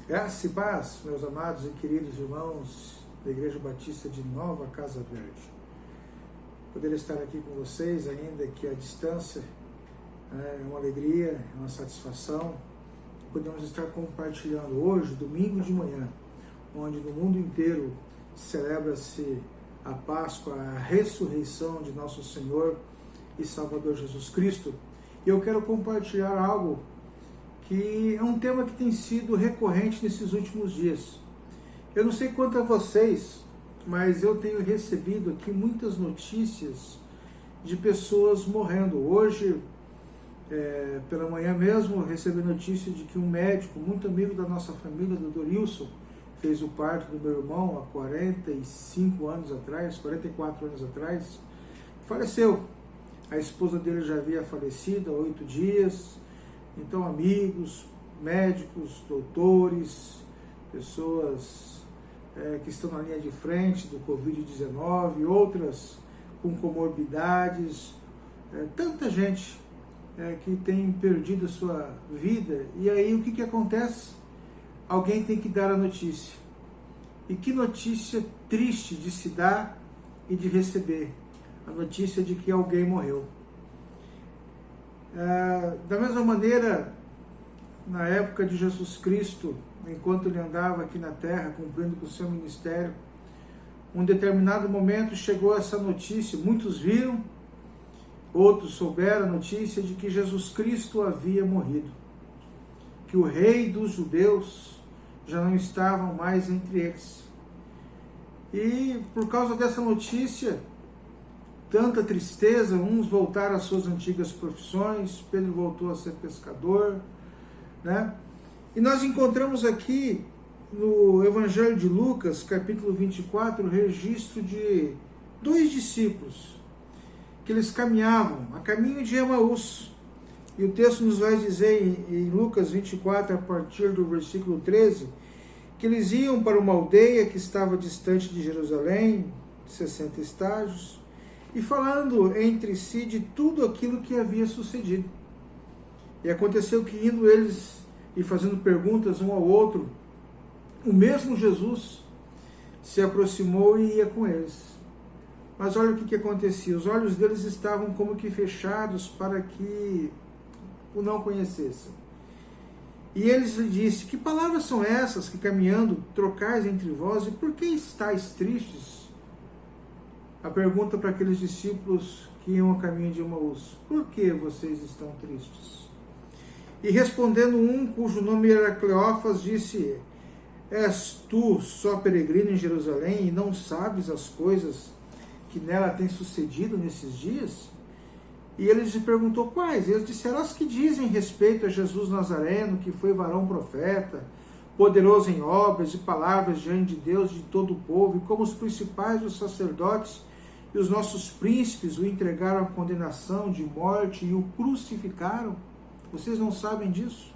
Graça e paz, meus amados e queridos irmãos da Igreja Batista de Nova Casa Verde. Poder estar aqui com vocês, ainda que à distância, é uma alegria, é uma satisfação. Podemos estar compartilhando hoje, domingo de manhã, onde no mundo inteiro celebra-se a Páscoa, a ressurreição de nosso Senhor e Salvador Jesus Cristo. E eu quero compartilhar algo que é um tema que tem sido recorrente nesses últimos dias. Eu não sei quanto a vocês, mas eu tenho recebido aqui muitas notícias de pessoas morrendo. Hoje, pela manhã mesmo, recebi notícia de que um médico muito amigo da nossa família, Dr. Wilson, fez o parto do meu irmão há 45 anos atrás, 44 anos atrás, faleceu. A esposa dele já havia falecido há 8 dias. Então, amigos, médicos, doutores, pessoas que estão na linha de frente do Covid-19, outras com comorbidades, tanta gente que tem perdido a sua vida. E aí o que acontece? Alguém tem que dar a notícia. E que notícia triste de se dar e de receber. A notícia de que alguém morreu. Da mesma maneira, na época de Jesus Cristo, enquanto ele andava aqui na terra, cumprindo com o seu ministério, um determinado momento chegou essa notícia, muitos viram, outros souberam a notícia de que Jesus Cristo havia morrido, que o rei dos judeus já não estava mais entre eles. E por causa dessa notícia, tanta tristeza, uns voltaram às suas antigas profissões, Pedro voltou a ser pescador, né? E nós encontramos aqui no Evangelho de Lucas, capítulo 24, o registro de 2 discípulos, que eles caminhavam a caminho de Emaús. E o texto nos vai dizer em Lucas 24, a partir do versículo 13, que eles iam para uma aldeia que estava distante de Jerusalém, 60 estágios, e falando entre si de tudo aquilo que havia sucedido. E aconteceu que indo eles e fazendo perguntas um ao outro, o mesmo Jesus se aproximou e ia com eles. Mas olha o que acontecia, os olhos deles estavam como que fechados para que o não conhecessem. E eles lhe disse: que palavras são essas que caminhando trocais entre vós, e por que estáis tristes? A pergunta para aqueles discípulos que iam a caminho de Emaús: por que vocês estão tristes? E respondendo um, cujo nome era Cleófas, disse: és tu só peregrino em Jerusalém e não sabes as coisas que nela têm sucedido nesses dias? E ele lhe perguntou: quais? E eles disseram: as que dizem respeito a Jesus Nazareno, que foi varão profeta, poderoso em obras e palavras diante de Deus e de todo o povo, e como os principais dos sacerdotes e os nossos príncipes o entregaram à condenação de morte e o crucificaram. Vocês não sabem disso?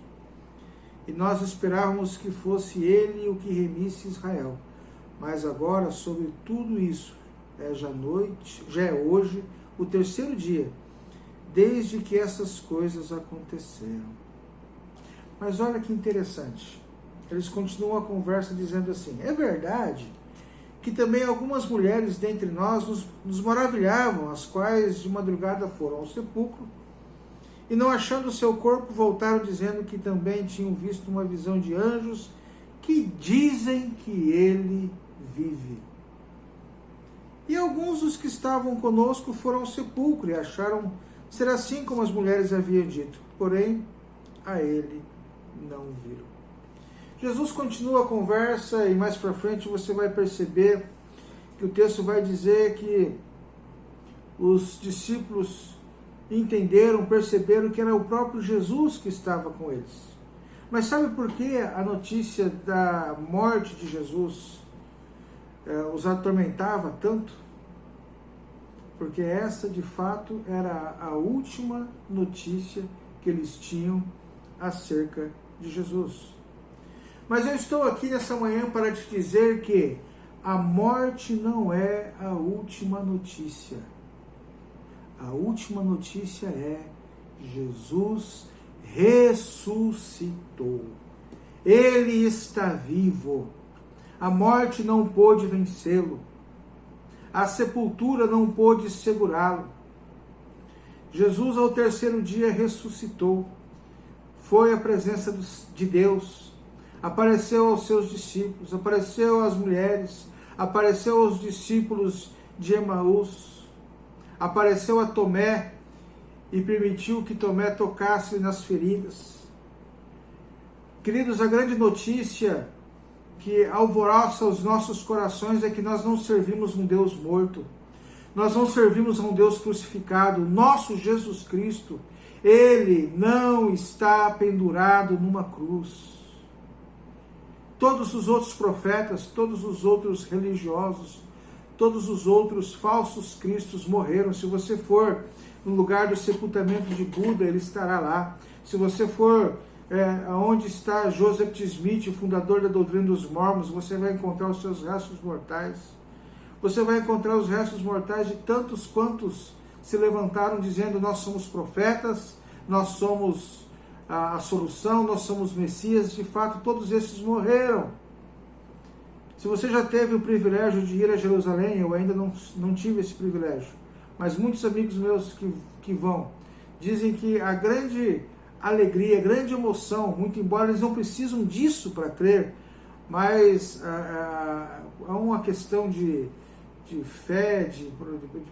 E nós esperávamos que fosse ele o que remisse Israel. Mas agora, sobre tudo isso, já é hoje o 3º dia, desde que essas coisas aconteceram. Mas olha que interessante. Eles continuam a conversa dizendo assim: é verdade que também algumas mulheres dentre nós nos maravilhavam, as quais de madrugada foram ao sepulcro, e não achando o seu corpo, voltaram dizendo que também tinham visto uma visão de anjos que dizem que ele vive. E alguns dos que estavam conosco foram ao sepulcro e acharam ser assim como as mulheres haviam dito, porém a ele não viram. Jesus continua a conversa e mais para frente você vai perceber que o texto vai dizer que os discípulos entenderam, perceberam que era o próprio Jesus que estava com eles. Mas sabe por que a notícia da morte de Jesus os atormentava tanto? Porque essa de fato era a última notícia que eles tinham acerca de Jesus. Mas eu estou aqui nessa manhã para te dizer que a morte não é a última notícia. A última notícia é: Jesus ressuscitou. Ele está vivo. A morte não pôde vencê-lo. A sepultura não pôde segurá-lo. Jesus, ao terceiro dia, ressuscitou. Foi à presença de Deus. Apareceu aos seus discípulos, apareceu às mulheres, apareceu aos discípulos de Emaús, apareceu a Tomé e permitiu que Tomé tocasse nas feridas. Queridos, a grande notícia que alvoroça os nossos corações é que nós não servimos um Deus morto, nós não servimos a um Deus crucificado. Nosso Jesus Cristo, Ele não está pendurado numa cruz. Todos os outros profetas, todos os outros religiosos, todos os outros falsos cristos morreram. Se você for no lugar do sepultamento de Buda, ele estará lá. Se você for onde está Joseph Smith, o fundador da doutrina dos mormons, você vai encontrar os seus restos mortais. Você vai encontrar os restos mortais de tantos quantos se levantaram dizendo: nós somos profetas, nós somos a solução, nós somos Messias. De fato, todos esses morreram. Se você já teve o privilégio de ir a Jerusalém, eu ainda não tive esse privilégio, mas muitos amigos meus que vão, dizem que a grande alegria, a grande emoção, muito embora eles não precisam disso para crer, mas é uma questão de fé, de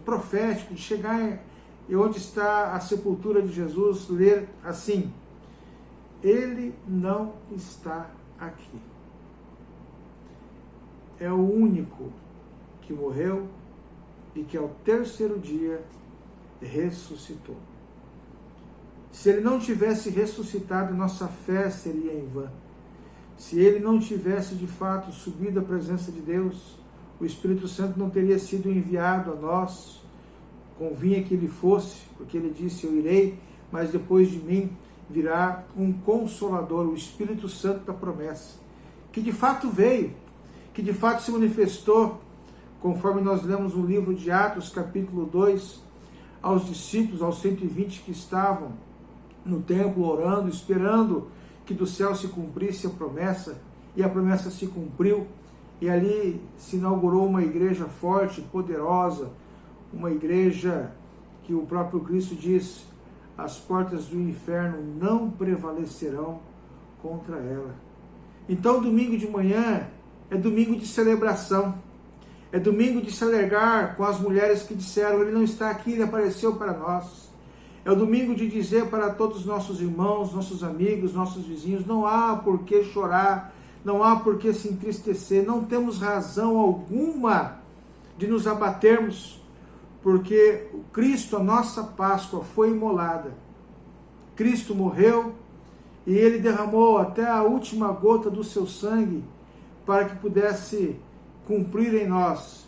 profético, de chegar e onde está a sepultura de Jesus, ler assim: Ele não está aqui. É o único que morreu e que ao terceiro dia ressuscitou. Se ele não tivesse ressuscitado, nossa fé seria em vão. Se ele não tivesse de fato subido à presença de Deus, o Espírito Santo não teria sido enviado a nós. Convinha que ele fosse, porque ele disse: eu irei, mas depois de mim virá um Consolador, o Espírito Santo da promessa, que de fato veio, que de fato se manifestou, conforme nós lemos no livro de Atos, capítulo 2, aos discípulos, aos 120 que estavam no templo orando, esperando que do céu se cumprisse a promessa, e a promessa se cumpriu, e ali se inaugurou uma igreja forte, poderosa, uma igreja que o próprio Cristo diz: as portas do inferno não prevalecerão contra ela. Então, domingo de manhã é domingo de celebração, é domingo de se alegrar com as mulheres que disseram: ele não está aqui, ele apareceu para nós. É o domingo de dizer para todos os nossos irmãos, nossos amigos, nossos vizinhos: não há por que chorar, não há por que se entristecer, não temos razão alguma de nos abatermos, porque o Cristo, a nossa Páscoa, foi imolada. Cristo morreu e ele derramou até a última gota do seu sangue para que pudesse cumprir em nós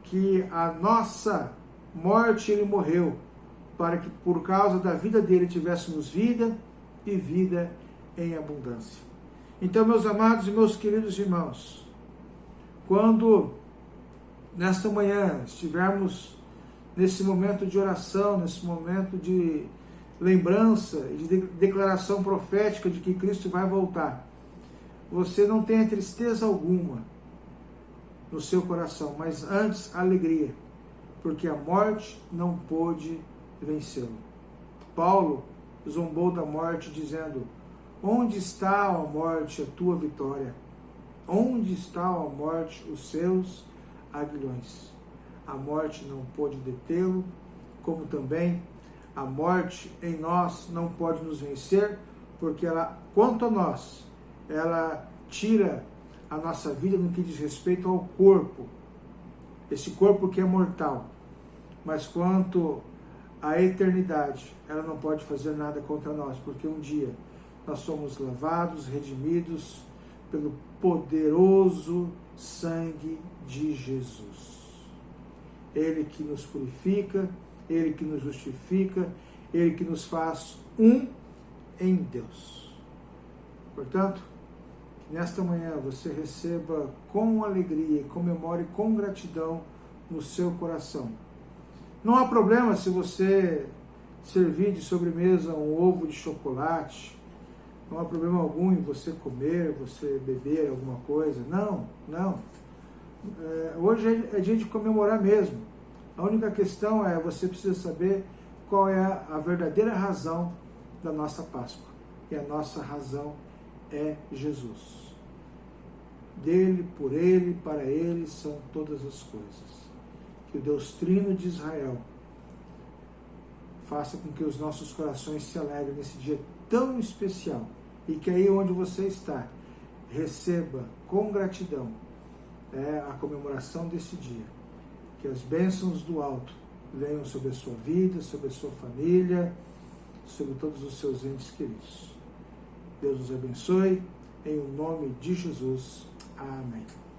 que a nossa morte ele morreu, para que por causa da vida dele tivéssemos vida e vida em abundância. Então, meus amados e meus queridos irmãos, quando nesta manhã estivermos nesse momento de oração, nesse momento de lembrança e de declaração profética de que Cristo vai voltar, você não tenha tristeza alguma no seu coração, mas antes alegria, porque a morte não pôde vencê-lo. Paulo zombou da morte dizendo: onde está, ó morte, a tua vitória? Onde está, ó morte, os seus aguilhões? A morte não pôde detê-lo, como também a morte em nós não pode nos vencer, porque ela, quanto a nós, ela tira a nossa vida no que diz respeito ao corpo, esse corpo que é mortal, mas quanto à eternidade, ela não pode fazer nada contra nós, porque um dia nós somos lavados, redimidos pelo poderoso sangue de Jesus. Ele que nos purifica, Ele que nos justifica, Ele que nos faz um em Deus. Portanto, nesta manhã você receba com alegria, comemore com gratidão no seu coração. Não há problema se você servir de sobremesa um ovo de chocolate, Não há problema algum em você comer, você beber alguma coisa. Não, não. Hoje é dia de comemorar mesmo. A única questão é, você precisa saber qual é a verdadeira razão da nossa Páscoa. E a nossa razão é Jesus. Dele, por Ele, para Ele são todas as coisas. Que o Deus Trino de Israel faça com que os nossos corações se alegrem nesse dia tão especial. E que aí onde você está, receba com gratidão a comemoração desse dia. Que as bênçãos do alto venham sobre a sua vida, sobre a sua família, sobre todos os seus entes queridos. Deus os abençoe, em nome de Jesus. Amém.